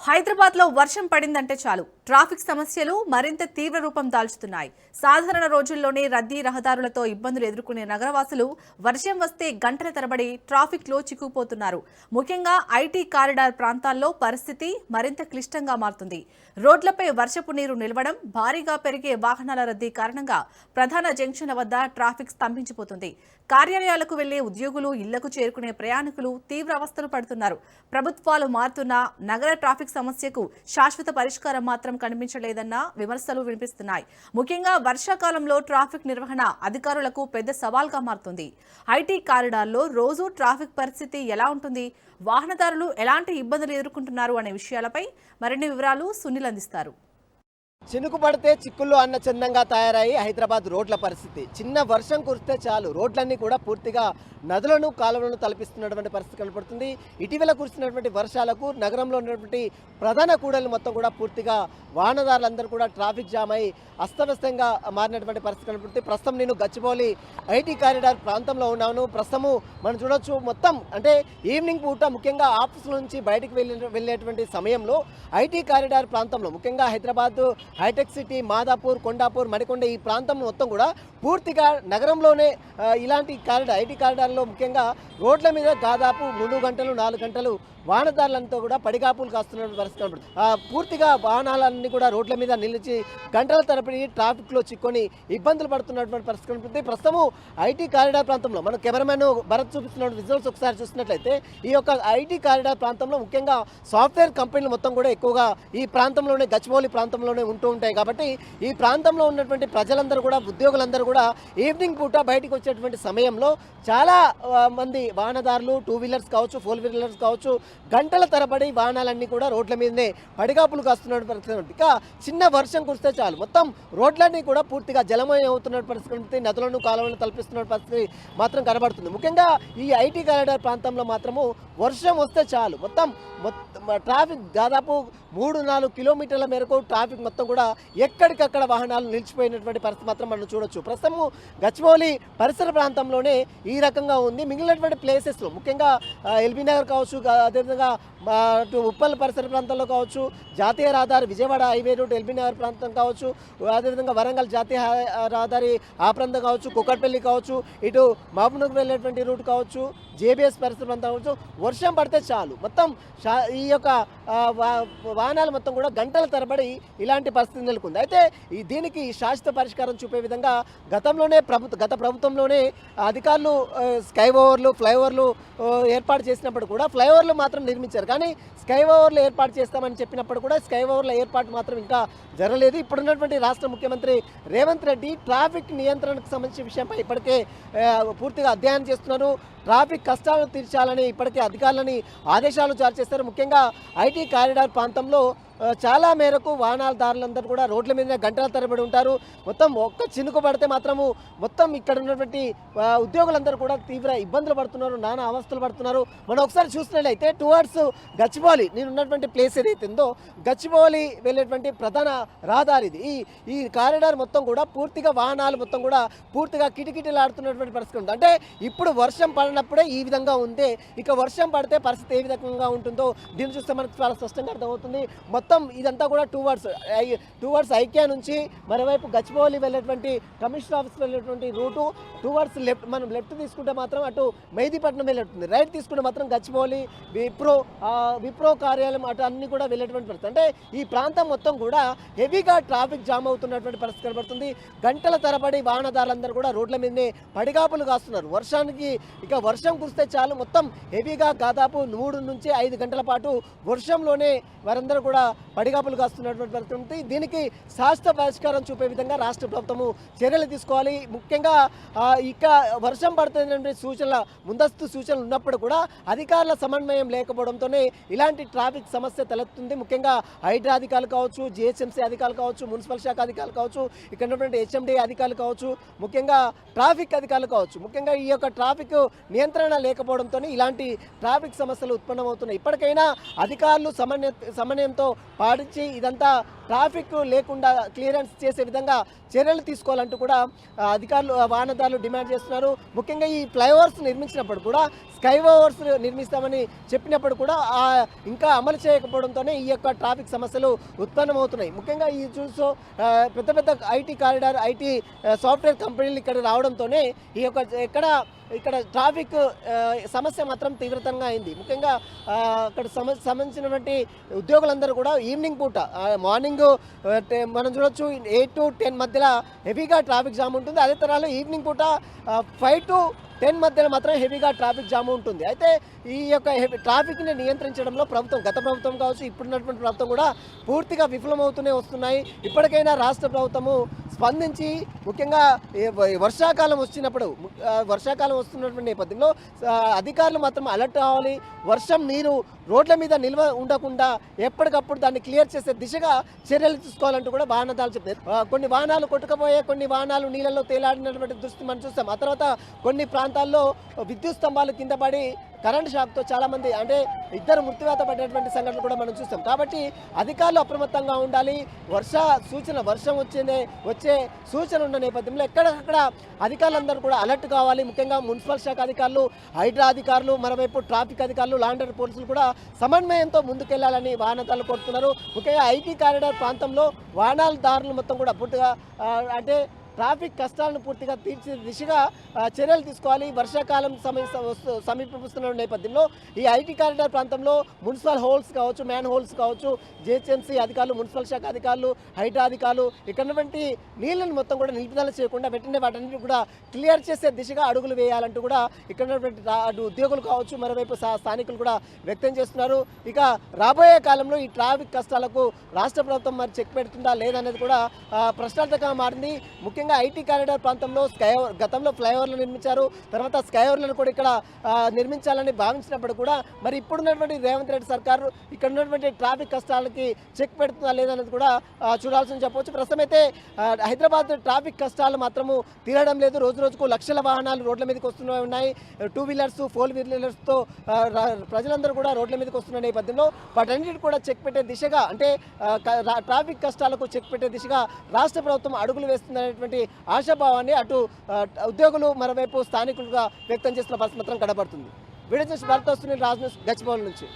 హైదరాబాద్లో వర్షం పడిందంటే చాలు ట్రాఫిక్ సమస్యలు మరింత తీవ్ర రూపం దాల్చుతున్నాయి. సాధారణ రోజుల్లోనే రద్దీ రహదారులతో ఇబ్బందులు ఎదుర్కొనే నగరవాసులు వర్షం వస్తే గంటల తరబడి ట్రాఫిక్లో చిక్కుకుపోతున్నారు. ముఖ్యంగా ఐటీ కారిడార్ ప్రాంతాల్లో పరిస్థితి మరింత క్లిష్టంగా మారుతుంది. రోడ్లపై వర్షపు నీరు నిలవడం, భారీగా పెరిగే వాహనాల రద్దీ కారణంగా ప్రధాన జంక్షన్ల వద్ద ట్రాఫిక్ స్తంభించిపోతుంది. కార్యాలయాలకు వెళ్లే ఉద్యోగులు, ఇళ్లకు చేరుకునే ప్రయాణికులు తీవ్ర అవస్థలు పడుతున్నారు. ప్రభుత్వాలు మారుతున్న నగర ట్రాఫిక్ సమస్యకు శాశ్వత పరిష్కారం మాత్రం కనిపించలేదన్న విమర్శలు వినిపిస్తున్నాయి. ముఖ్యంగా వర్షాకాలంలో ట్రాఫిక్ నిర్వహణ అధికారులకు పెద్ద సవాల్గా మారుతుంది. ఐటీ కారిడార్లో రోజు ట్రాఫిక్ పరిస్థితి ఎలా ఉంటుంది, వాహనదారులు ఎలాంటి ఇబ్బందులు ఎదుర్కొంటున్నారు అనే విషయాలపై మరిన్ని వివరాలు సునీల్ అందిస్తారు. చినుకు పడితే చిక్కుళ్ళు అన్న చందంగా తయారయ్యి హైదరాబాద్ రోడ్ల పరిస్థితి. చిన్న వర్షం కురిస్తే చాలు రోడ్లన్నీ కూడా పూర్తిగా నదులను కాలువలను తలపిస్తున్నటువంటి పరిస్థితి కనపడుతుంది. ఇటీవల కురిసినటువంటి వర్షాలకు నగరంలో ఉన్నటువంటి ప్రధాన కూడలు మొత్తం కూడా పూర్తిగా వాహనదారులందరూ కూడా ట్రాఫిక్ జామ్ అయి అస్తవ్యస్తంగా మారినటువంటి పరిస్థితి కనపడుతుంది. ప్రస్తుతం నేను గచ్చిబౌలి ఐటీ కారిడార్ ప్రాంతంలో ఉన్నాను. ప్రస్తుతము మనం చూడొచ్చు, మొత్తం అంటే ఈవినింగ్ పూట ముఖ్యంగా ఆఫీసుల నుంచి బయటకు వెళ్ళేటువంటి సమయంలో ఐటీ కారిడార్ ప్రాంతంలో ముఖ్యంగా హైదరాబాద్ హైటెక్ సిటీ, మాదాపూర్, కొండాపూర్, మడికొండ ఈ ప్రాంతం మొత్తం కూడా పూర్తిగా నగరంలోనే ఇలాంటి కారిడార్ ఐటీ కారిడార్లో ముఖ్యంగా రోడ్ల మీద దాదాపు 3 గంటలు 4 గంటలు వాహనదారులంతా కూడా పడిగాపులు కాస్తున్న పరిస్థితి కనబడుతుంది. పూర్తిగా వాహనాలన్నీ కూడా రోడ్ల మీద నిలిచి గంటల తరబడి ట్రాఫిక్లో చిక్కొని ఇబ్బందులు పడుతున్నటువంటి పరిస్థితి కనబడుతుంది. ప్రస్తుతం ఐటీ కారిడార్ ప్రాంతంలో మన కెమెరామెన్ భరత్ చూపిస్తున్న విజువల్స్ ఒకసారి చూసినట్లయితే ఈ యొక్క ఐటీ కారిడార్ ప్రాంతంలో ముఖ్యంగా సాఫ్ట్వేర్ కంపెనీలు మొత్తం కూడా ఎక్కువగా ఈ ప్రాంతంలోనే గచ్చిబౌలి ప్రాంతంలోనే ఉంటూ ఉంటాయి. కాబట్టి ఈ ప్రాంతంలో ఉన్నటువంటి ప్రజలందరూ కూడా, ఉద్యోగులందరూ కూడా ఈవినింగ్ పూట బయటకు వచ్చేటువంటి సమయంలో చాలా మంది వాహనదారులు, 2 వీలర్స్ కావచ్చు, 4 వీలర్స్ కావచ్చు, గంటల తరబడి వాహనాలన్నీ కూడా రోడ్ల మీదనే పడిగాపులు కాస్తున్న పరిస్థితి. ఇక చిన్న వర్షం కురిస్తే చాలు మొత్తం రోడ్లన్నీ కూడా పూర్తిగా జలమయం అవుతున్న పరిస్థితి, నదులను కాలువలను తలపిస్తున్న పరిస్థితి మాత్రం కనబడుతుంది. ముఖ్యంగా ఈ ఐటీ కారిడార్ ప్రాంతంలో మాత్రము వర్షం వస్తే చాలు మొత్తం ట్రాఫిక్ దాదాపు 3-4 కిలోమీటర్ల మేరకు ట్రాఫిక్ మొత్తం కూడా ఎక్కడికక్కడ వాహనాలు నిలిచిపోయినటువంటి పరిస్థితి మాత్రం మనం చూడొచ్చు. ప్రస్తుతము గచ్చిబౌలి పరిసర ప్రాంతంలోనే ఈ రకంగా ఉంది. మిగిలినటువంటి ప్లేసెస్లో ముఖ్యంగా ఎల్బీ నగర్ కావచ్చు, అదేవిధంగా ఉప్పల్ పరిసర ప్రాంతంలో కావచ్చు, జాతీయ రహదారి విజయవాడ హైవే రూట్ ఎల్బీ నగర్ ప్రాంతం కావచ్చు, అదేవిధంగా వరంగల్ జాతీయ రహదారి ఆ ప్రాంతం కావచ్చు, కుక్కట్పల్లి కావచ్చు, ఇటు మహబూబ్నగర్ వెళ్ళేటువంటి రూట్ కావచ్చు, జేబీఎస్ పరిసర ప్రాంతం కావచ్చు, వర్షం పడితే చాలు మొత్తం ఈ యొక్క వాహనాలు మొత్తం కూడా గంటల తరబడి ఇలాంటి పరిస్థితి నెలకొంది. అయితే దీనికి శాశ్వత పరిష్కారం చూపే విధంగా గత ప్రభుత్వంలోనే అధికారులు స్కై ఓవర్లు, ఫ్లైఓవర్లు ఏర్పాటు చేసినప్పుడు కూడా ఫ్లైఓవర్లు మాత్రం నిర్మించారు. కానీ స్కై ఓవర్లు ఏర్పాటు చేస్తామని చెప్పినప్పుడు కూడా స్కై ఓవర్ల ఏర్పాటు మాత్రం ఇంకా జరగలేదు. ఇప్పుడున్నటువంటి రాష్ట్ర ముఖ్యమంత్రి రేవంత్ రెడ్డి ట్రాఫిక్ నియంత్రణకు సంబంధించిన విషయంపై ఇప్పటికే పూర్తిగా అధ్యయనం చేస్తున్నారు. ట్రాఫిక్ కష్టాలను తీర్చాలని ఇప్పటికే అధికారులని ఆదేశాలు జారీ చేస్తారు. ముఖ్యంగా ఐటీ కారిడార్ ప్రాంతంలో చాలా మేరకు వాహనదారులందరూ కూడా రోడ్ల మీద గంటల తరబడి ఉంటారు. మొత్తం ఒక్క చినుకు పడితే మాత్రము మొత్తం ఇక్కడ ఉన్నటువంటి ఉద్యోగులందరూ కూడా తీవ్ర ఇబ్బందులు పడుతున్నారు, నానా అవస్థలు పడుతున్నారు. మనం ఒకసారి చూసినట్లయితే టువర్డ్స్ గచ్చిబౌలి నేను ఉన్నటువంటి ప్లేస్ ఏదైతే ఉందో గచ్చిబౌలి వెళ్ళేటువంటి ప్రధాన రహదారి ఇది. ఈ కారిడార్ మొత్తం కూడా పూర్తిగా వాహనాలు మొత్తం కూడా పూర్తిగా కిటకిటలాడుతున్నటువంటి పరిస్థితి ఉంది. అంటే ఇప్పుడు వర్షం పడినప్పుడే ఈ విధంగా ఉంది. ఇక వర్షం పడితే పరిస్థితి ఏ విధంగా ఉంటుందో దీన్ని చూస్తే మనకు చాలా స్పష్టంగా అర్థమవుతుంది. మొత్తం ఇదంతా కూడా టువర్డ్స్ ఐక్యా నుంచి మరోవైపు గచ్చిబౌలి వెళ్ళేటువంటి కమిషనర్ ఆఫీస్ వెళ్ళేటువంటి రూటు టువర్డ్స్ లెఫ్ట్, మనం లెఫ్ట్ తీసుకుంటే మాత్రం అటు మెహదీపట్నం వెళ్ళేటుంది, రైట్ తీసుకుంటే మాత్రం గచ్చిబౌలి, విప్రో కార్యాలయం అటు అన్ని కూడా వెళ్ళేటువంటి పరిస్థితి. అంటే ఈ ప్రాంతం మొత్తం కూడా హెవీగా ట్రాఫిక్ జామ్ అవుతున్నటువంటి పరిస్థితి కనబడుతుంది. గంటల తరబడి వాహనదారులందరూ కూడా రోడ్ల మీదనే పడిగాపులు కాస్తున్నారు. ఇక వర్షం కురిస్తే చాలు మొత్తం హెవీగా దాదాపు 3 నుంచి 5 గంటల పాటు వర్షంలోనే వారందరూ కూడా పడిగాపులు కాస్తున్నటువంటి పరిస్థితి. దీనికి శాశ్వత పరిష్కారం చూపే విధంగా రాష్ట్ర ప్రభుత్వము చర్యలు తీసుకోవాలి. ముఖ్యంగా ఇక వర్షం పడుతున్నటువంటి ముందస్తు సూచనలు ఉన్నప్పుడు కూడా అధికారుల సమన్వయం లేకపోవడంతోనే ఇలాంటి ట్రాఫిక్ సమస్య తలెత్తుంది. ముఖ్యంగా హైడ్రా అధికారులు కావచ్చు, జిహెచ్ఎంసీ అధికారులు కావచ్చు, మున్సిపల్ శాఖ అధికారులు కావచ్చు, ఇక్కడ ఉన్నటువంటి హెచ్ఎండి అధికారులు కావచ్చు, ముఖ్యంగా ట్రాఫిక్ అధికారులు కావచ్చు. ముఖ్యంగా ఈ యొక్క ట్రాఫిక్ నియంత్రణ లేకపోవడంతో ఇలాంటి ట్రాఫిక్ సమస్యలు ఉత్పన్నమవుతున్నాయి. ఇప్పటికైనా అధికారులు సమన్వయంతో పాటించి ఇదంతా ట్రాఫిక్ లేకుండా క్లియరెన్స్ చేసే విధంగా చర్యలు తీసుకోవాలంటూ కూడా అధికారులు వాహనదారులు డిమాండ్ చేస్తున్నారు. ముఖ్యంగా ఈ ఫ్లైఓవర్స్ నిర్మించినప్పుడు కూడా స్కై ఓవర్స్ నిర్మిస్తామని చెప్పినప్పుడు కూడా ఇంకా అమలు చేయకపోవడంతోనే ఈ యొక్క ట్రాఫిక్ సమస్యలు ఉత్పన్నమవుతున్నాయి. ముఖ్యంగా ఈ చూసో పెద్ద పెద్ద ఐటీ కారిడార్ ఐటీ సాఫ్ట్వేర్ కంపెనీలు ఇక్కడ రావడంతోనే ఈ యొక్క ఇక్కడ ట్రాఫిక్ సమస్య మాత్రం తీవ్రతంగా అయింది. ముఖ్యంగా అక్కడ సంబంధించినటువంటి ఉద్యోగులందరూ కూడా ఈవినింగ్ పూట మార్నింగ్ మనం చూడొచ్చు 8 to 10 మధ్యలో హెవీగా ట్రాఫిక్ జామ్ ఉంటుంది. అదే తరాలు ఈవినింగ్ పూట 5 to 10 మధ్యలో మాత్రం హెవీగా ట్రాఫిక్ జామ్ ఉంటుంది. అయితే ఈ యొక్క ట్రాఫిక్ని నియంత్రించడంలో గత ప్రభుత్వం కావచ్చు, ఇప్పుడున్నటువంటి ప్రభుత్వం కూడా పూర్తిగా విఫలమవుతూనే వస్తున్నాయి. ఇప్పటికైనా రాష్ట్ర ప్రభుత్వము స్పందించి ముఖ్యంగా వర్షాకాలం వస్తున్నటువంటి నేపథ్యంలో అధికారులు మాత్రం అలర్ట్ కావాలి. వర్షం నీరు రోడ్ల మీద నిల్వ ఉండకుండా ఎప్పటికప్పుడు దాన్ని క్లియర్ చేసే దిశగా చర్యలు తీసుకోవాలంటూ కూడా వాహనదారులు చెప్తారు. కొన్ని వాహనాలు కొట్టుకుపోయే, కొన్ని వాహనాలు నీళ్ళలో తేలాడినటువంటి దృష్టి మనం చూస్తాం. ఆ తర్వాత కొన్ని ప్రాంతాల్లో విద్యుత్ స్తంభాలు కింద పడి కరెంట్ షాక్తో చాలామంది అంటే 2 మృత్యువాత పడినటువంటి సంఘటనలు కూడా మనం చూస్తాం. కాబట్టి అధికారులు అప్రమత్తంగా ఉండాలి. వర్షం వచ్చే సూచన ఉన్న నేపథ్యంలో ఎక్కడెక్కడ అధికారులందరూ కూడా అలర్ట్ కావాలి. ముఖ్యంగా మున్సిపల్ శాఖ అధికారులు, హైడ్రా అధికారులు, మరోవైపు ట్రాఫిక్ అధికారులు, లా అండ్ ఆర్డర్ పోలీసులు కూడా సమన్వయంతో ముందుకెళ్లాలని వాహనదారులు కోరుతున్నారు. ముఖ్యంగా ఐటీ కారిడార్ ప్రాంతంలో వాహనదారులు మొత్తం కూడా పూర్తిగా అంటే ట్రాఫిక్ కష్టాలను పూర్తిగా తీర్చే దిశగా చర్యలు తీసుకోవాలి. వర్షాకాలం సమీపిస్తున్న నేపథ్యంలో ఈ ఐటీ కారిడార్ ప్రాంతంలో మున్సిపల్ హోల్స్ కావచ్చు, మ్యాన్ హోల్స్ కావచ్చు, జిహెచ్ఎంసీ అధికారులు, మున్సిపల్ శాఖ అధికారులు, హైడ్రా అధికారులు ఇక్కడటువంటి నీళ్లను మొత్తం కూడా నిలుపుదల చేయకుండా వెంటనే వాటన్నిటి కూడా క్లియర్ చేసే దిశగా అడుగులు వేయాలంటూ కూడా ఇక్కడ ఉన్నటువంటి ఉద్యోగులు కావచ్చు, మరోవైపు స్థానికులు కూడా వ్యక్తం చేస్తున్నారు. ఇక రాబోయే కాలంలో ఈ ట్రాఫిక్ కష్టాలకు రాష్ట్ర ప్రభుత్వం మరి చెక్ పెడుతుందా లేదనేది కూడా ప్రశ్నార్థకంగా మారింది. ముఖ్యంగా ఐటీ కారిడార్ ప్రాంతంలో గతంలో ఫ్లైఓవర్లు నిర్మించారు. తర్వాత స్కైఓవర్లను కూడా ఇక్కడ నిర్మించాలని భావించినప్పుడు కూడా మరి ఇప్పుడున్నటువంటి రేవంత్ రెడ్డి సర్కారు ఇక్కడ ఉన్నటువంటి ట్రాఫిక్ కష్టాలకి చెక్ పెడుతుందా లేదనేది కూడా చూడాల్సింది చెప్పవచ్చు. ప్రస్తుతం అయితే హైదరాబాద్ ట్రాఫిక్ కష్టాలు మాత్రము తీరడం లేదు. రోజు రోజుకు లక్షల వాహనాలు రోడ్ల మీదకి వస్తూనే ఉన్నాయి. 2 వీలర్స్ 4 వీలర్స్తో ప్రజలందరూ కూడా రోడ్ల మీదకి వస్తున్న నేపథ్యంలో వాటన్నిటి కూడా చెక్ పెట్టే దిశగా అంటే ట్రాఫిక్ కష్టాలకు చెక్ పెట్టే దిశగా రాష్ట్ర ప్రభుత్వం అడుగులు వేస్తుందనేటువంటి ఆశాభావాన్ని అటు ఉద్యోగులు మరోవైపు స్థానికులుగా వ్యక్తం చేస్తున్న పరిస్థితి మాత్రం కనబడుతుంది. వీడియో చేసి భారత వస్తుంది రాజ్ న్యూస్ గచ్చిబౌలి నుంచి.